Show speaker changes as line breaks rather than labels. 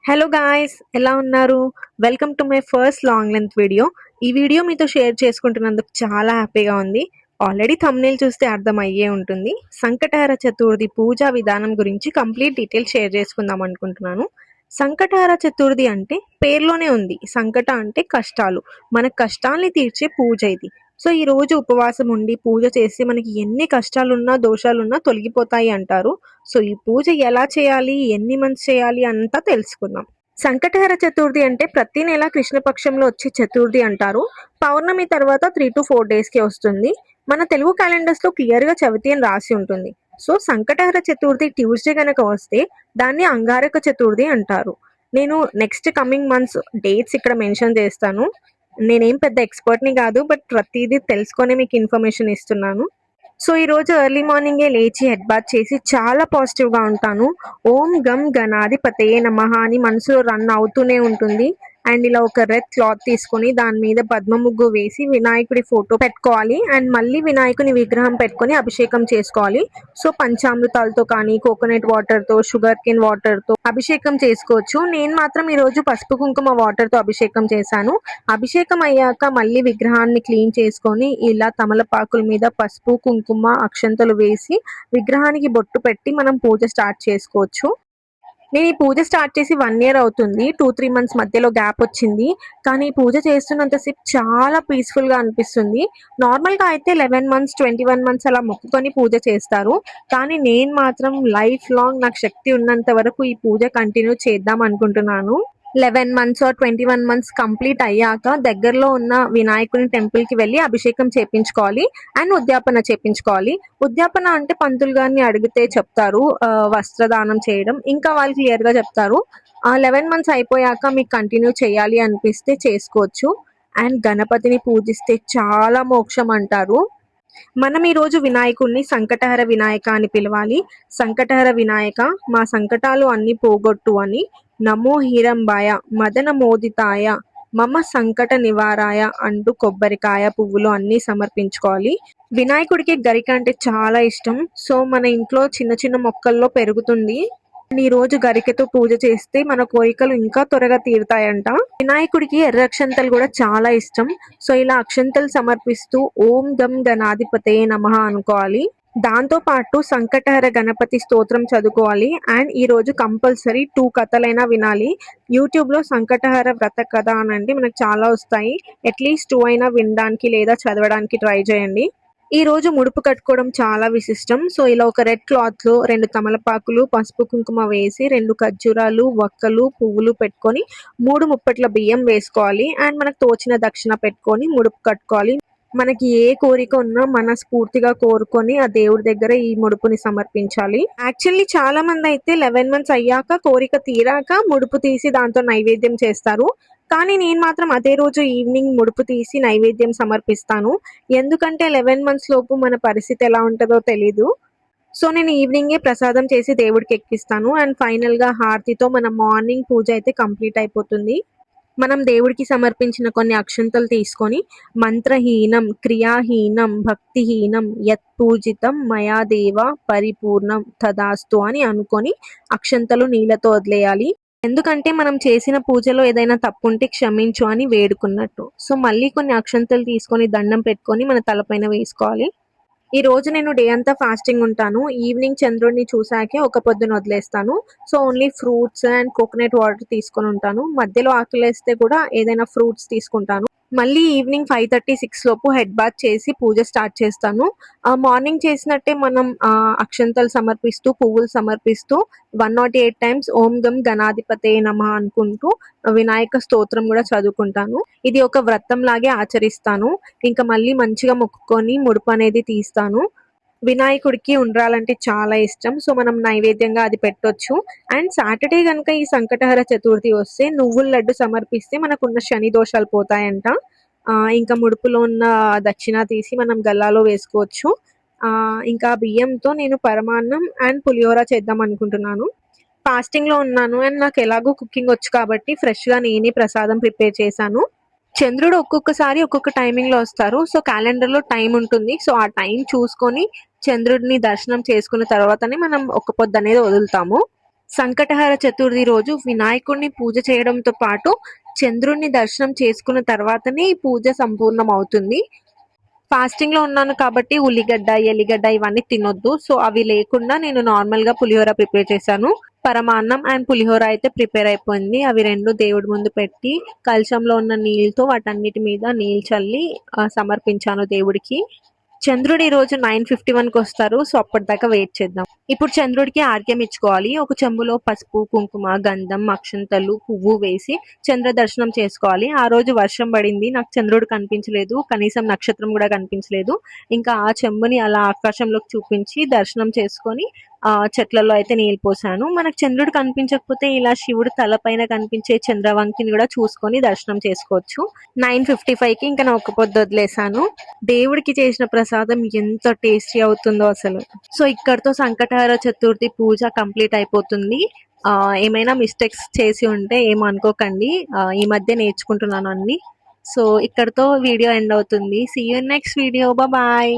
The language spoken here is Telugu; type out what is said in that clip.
హలో గాయ్స్, ఎలా ఉన్నారు? Welcome to my first long length video. ఈ వీడియో మీతో షేర్ చేసుకుంటున్నందుకు చాలా హ్యాపీగా ఉంది. ఆల్రెడీ థంబ్నెయిల్ చూస్తే అర్థం అయ్యే ఉంటుంది. సంకటహర చతుర్థి పూజా విధానం గురించి కంప్లీట్ డీటెయిల్స్ షేర్ చేసుకుందాం అనుకుంటున్నాను. సంకటహర చతుర్థి అంటే పేర్లోనే ఉంది. సంకట అంటే కష్టాలు. మన కష్టాల్ని తీర్చే పూజ ఇది. సో ఈ రోజు ఉపవాసం ఉండి పూజ చేసి మనకి ఎన్ని కష్టాలున్నా దోషాలున్నా తొలగిపోతాయి అంటారు. సో ఈ పూజ ఎలా చేయాలి, ఎన్ని మంత్స్ చేయాలి అంతా తెలుసుకుందాం. సంకటహర చతుర్థి అంటే ప్రతి నెల కృష్ణపక్షంలో వచ్చే చతుర్థి అంటారు. పౌర్ణమి తర్వాత 3 to 4 డేస్కి వస్తుంది. మన తెలుగు క్యాలెండర్స్ లో క్లియర్ గా చవితి అని రాసి ఉంటుంది. సో సంకటహర చతుర్థి ట్యూస్డే కనుక వస్తే దాన్ని అంగారక చతుర్థి అంటారు. నేను నెక్స్ట్ కమింగ్ మంత్స్ డేట్స్ ఇక్కడ మెన్షన్ చేస్తాను. నేనేం పెద్ద ఎక్స్పర్ట్ని కాదు, బట్ ప్రతిదీ తెలుసుకొని మీకు ఇన్ఫర్మేషన్ ఇస్తున్నాను. సో ఈ రోజు ఎర్లీ మార్నింగే లేచి హెడ్ బాత్ చేసి చాలా పాజిటివ్గా ఉంటాను. ఓం గం గణాధిపతయే నమః అని మనసులో రన్ అవుతూనే ఉంటుంది. అండ్ ఇలా ఒక రెడ్ క్లాత్ తీసుకొని దాని మీద పద్మ ముగ్గు వేసి వినాయకుడి ఫోటో పెట్టుకోవాలి. అండ్ మళ్ళీ వినాయకుని విగ్రహం పెట్టుకొని అభిషేకం చేసుకోవాలి. సో పంచామృతాలతో కానీ కోకోనట్ వాటర్తో, షుగర్ కేన్ వాటర్తో అభిషేకం చేసుకోవచ్చు. నేను మాత్రం ఈరోజు పసుపు కుంకుమ వాటర్తో అభిషేకం చేశాను. అభిషేకం అయ్యాక మళ్ళీ విగ్రహాన్ని క్లీన్ చేసుకొని ఇలా తమలపాకుల మీద పసుపు కుంకుమ అక్షంతలు వేసి విగ్రహానికి బొట్టు పెట్టి మనం పూజ స్టార్ట్ చేసుకోవచ్చు. నేను ఈ పూజ స్టార్ట్ చేసి 1 year అవుతుంది. 2-3 months మధ్యలో గ్యాప్ వచ్చింది. కానీ ఈ పూజ చేస్తున్నంతసేపు చాలా పీస్ఫుల్గా అనిపిస్తుంది. నార్మల్గా అయితే 11 months 21 months అలా మొక్కుకొని పూజ చేస్తారు. కానీ నేను మాత్రం లైఫ్ లాంగ్ నాకు శక్తి ఉన్నంత వరకు ఈ పూజ కంటిన్యూ చేద్దాం అనుకుంటున్నాను. 11 months or 21 months కంప్లీట్ అయ్యాక దగ్గరలో ఉన్న వినాయకుని టెంపుల్కి వెళ్ళి అభిషేకం చేపించుకోవాలి అండ్ ఉద్యాపన చేపించుకోవాలి. ఉద్యాపన అంటే పంతులు గారిని అడిగితే చెప్తారు వస్త్రదానం చేయడం, ఇంకా వాళ్ళు క్లియర్గా చెప్తారు. 11 months అయిపోయాక మీకు కంటిన్యూ చేయాలి అనిపిస్తే చేసుకోవచ్చు. అండ్ గణపతిని పూజిస్తే చాలా మోక్షం అంటారు. మనం ఈరోజు వినాయకుడిని సంకటహర వినాయక అని పిలవాలి. సంకటహర వినాయక, మా సంకటాలు అన్ని పోగొట్టు అని, నమో హీరంబాయ మదన మోదితాయ మమ సంకట నివారాయ అంటూ కొబ్బరికాయ పువ్వులు అన్నీ సమర్పించుకోవాలి. వినాయకుడికి గరిక అంటే చాలా ఇష్టం. సో మన ఇంట్లో చిన్న చిన్న మొక్కల్లో పెరుగుతుంది. ఈ రోజు గరికతో పూజ చేస్తే మన కోరికలు ఇంకా త్వరగా తీరుతాయంట. వినాయకుడికి ఎర్ర అక్షంతలు కూడా చాలా ఇష్టం. సో ఇలా అక్షంతలు సమర్పిస్తూ ఓం గం గణాధిపతయే నమః అనుకోవాలి. దాంతో పాటు సంకటహర గణపతి స్తోత్రం చదువుకోవాలి. అండ్ ఈ రోజు కంపల్సరీ 2 కథలైనా వినాలి. యూట్యూబ్ లో సంకటహర వ్రత కథ అనండి, మనకు చాలా వస్తాయి. అట్లీస్ట్ 2 అయినా వినడానికి లేదా చదవడానికి ట్రై చేయండి. ఈ రోజు ముడుపు కట్టుకోవడం చాలా విశిష్టం. సో ఇలా ఒక రెడ్ క్లాత్ లో 2 తమలపాకులు పసుపు కుంకుమ వేసి 2 ఖర్జూరాలు వక్కలు పువ్వులు పెట్టుకొని 3 ముప్పట్ల బియ్యం వేసుకోవాలి. అండ్ మనకు తోచిన దక్షిణ పెట్టుకొని ముడుపు కట్టుకోవాలి. మనకి ఏ కోరిక ఉన్నా మనస్ఫూర్తిగా కోరుకొని ఆ దేవుడి దగ్గర ఈ ముడుపుని సమర్పించాలి. యాక్చువల్లీ చాలా మంది అయితే 11 months అయ్యాక కోరిక తీరాక ముడుపు తీసి దాంతో నైవేద్యం చేస్తారు. కానీ నేను మాత్రం అదే రోజు ఈవినింగ్ ముడుపు తీసి నైవేద్యం సమర్పిస్తాను. ఎందుకంటే 11 months లోపు మన పరిస్థితి ఎలా ఉంటుందో తెలీదు. సో నేను ఈవినింగే ప్రసాదం చేసి దేవుడికి ఎక్కిస్తాను. అండ్ ఫైనల్ గా హారతితో మన మార్నింగ్ పూజ అయితే కంప్లీట్ అయిపోతుంది. మనం దేవుడికి సమర్పించిన కొన్ని అక్షంతలు తీసుకొని మంత్రహీనం క్రియాహీనం భక్తిహీనం యత్ పూజితం మయా దేవ పరిపూర్ణం తదాస్తు అని అనుకొని అక్షంతలు నీళ్ళతో వదిలేయాలి. ఎందుకంటే మనం చేసిన పూజలో ఏదైనా తప్పు ఉంటే క్షమించు అని వేడుకున్నట్టు. సో మళ్ళీ కొన్ని అక్షంతలు తీసుకొని దండం పెట్టుకొని మన తలపైన వేసుకోవాలి. ఈ రోజు నేను డే అంతా ఫాస్టింగ్ ఉంటాను. ఈవినింగ్ చంద్రుడిని చూసాకే ఒక పొద్దున వదిలేస్తాను. So only fruits and coconut water తీసుకొని ఉంటాను. మధ్యలో ఆకలేస్తే కూడా ఏదైనా ఫ్రూట్స్ తీసుకుంటాను. మళ్ళీ ఈవినింగ్ 5:30-6 లోపు హెడ్ బాత్ చేసి పూజ స్టార్ట్ చేస్తాను. మార్నింగ్ చేసినట్టే మనం అక్షంతలు సమర్పిస్తూ పువ్వులు సమర్పిస్తూ 108 times ఓం గం గణాధిపతయే నమః అనుకుంటూ వినాయక స్తోత్రం కూడా చదువుకుంటాను. ఇది ఒక వ్రతం లాగే ఆచరిస్తాను. ఇంకా మళ్ళీ మంచిగా మొక్కుకొని ముడుపు అనేది తీస్తాను. వినాయకుడికి ఉండ్రాలంటే చాలా ఇష్టం. సో మనం నైవేద్యంగా అది పెట్టొచ్చు. అండ్ సాటర్డే కనుక ఈ సంకటహర చతుర్థి వస్తే నువ్వుల లడ్డు సమర్పిస్తే మనకున్న శని దోషాలు పోతాయంట. ఇంకా ముడుపులో ఉన్న దక్షిణ తీసి మనం గల్లాలో వేసుకోవచ్చు. ఇంకా బియ్యంతో నేను పరమాన్నం అండ్ పులిహోర చేద్దాం అనుకుంటున్నాను. ఫాస్టింగ్ లో ఉన్నాను అండ్ నాకు ఎలాగో కుకింగ్ వచ్చు కాబట్టి ఫ్రెష్ గా నేనే ప్రసాదం ప్రిపేర్ చేశాను. చంద్రుడు ఒక్కొక్కసారి ఒక్కొక్క టైమింగ్ లో వస్తారు. సో క్యాలెండర్ లో టైం ఉంటుంది. సో ఆ టైం చూసుకొని చంద్రుడిని దర్శనం చేసుకున్న తర్వాతనే మనం ఒక్క పొద్దు అనేది వదులుతాము. సంకటహర చతుర్థి రోజు వినాయకుడిని పూజ చేయడంతో పాటు చంద్రుడిని దర్శనం చేసుకున్న తర్వాతనే ఈ పూజ సంపూర్ణం అవుతుంది. ఫాస్టింగ్ లో ఉన్నాను కాబట్టి ఉల్లిగడ్డ, ఎల్లిగడ్డ ఇవన్నీ తినొద్దు. సో అవి లేకుండా నేను నార్మల్ గా పులిహోర ప్రిపేర్ చేశాను. పరమాన్నం అండ్ పులిహోర అయితే ప్రిపేర్ అయిపోయింది. అవి రెండు దేవుడి ముందు పెట్టి కలశంలో ఉన్న నీళ్ళతో వాటన్నిటి మీద నీళ్ళు చల్లి సమర్పించాను దేవుడికి. చంద్రుడు ఈ రోజు 9:51కి వస్తారు. సో అప్పటిదాకా వెయిట్ చేద్దాం. ఇప్పుడు చంద్రుడికి ఆర్ఘ్యం ఇచ్చుకోవాలి. ఒక చెంబులో పసుపు, కుంకుమ, గంధం, అక్షంతలు, పువ్వు వేసి చంద్ర దర్శనం చేసుకోవాలి. ఆ రోజు వర్షం పడింది. నాకు చంద్రుడు కనిపించలేదు. కనీసం నక్షత్రం కూడా కనిపించలేదు. ఇంకా ఆ చెంబుని అలా ఆకాశంలోకి చూపించి దర్శనం చేసుకొని చెట్లలో అయితే నీళ్ళు పోసాను. మనకు చంద్రుడు కనిపించకపోతే ఇలా శివుడు తలపైన కనిపించే చంద్రవంకిని కూడా చూసుకొని దర్శనం చేసుకోవచ్చు. 9:55కి ఇంకా నా ఒక్క పొద్దు వదిలేసాను. దేవుడికి చేసిన ప్రసాదం ఎంత టేస్టీ అవుతుందో అసలు. సో ఇక్కడతో సంకటహర చతుర్థి పూజ కంప్లీట్ అయిపోతుంది. ఏమైనా మిస్టేక్స్ చేసి ఉంటే ఏమనుకోకండి. ఈ మధ్య నేర్చుకుంటున్నాను అన్ని. సో ఇక్కడతో వీడియో ఎండ్ అవుతుంది. See you next video. Bye.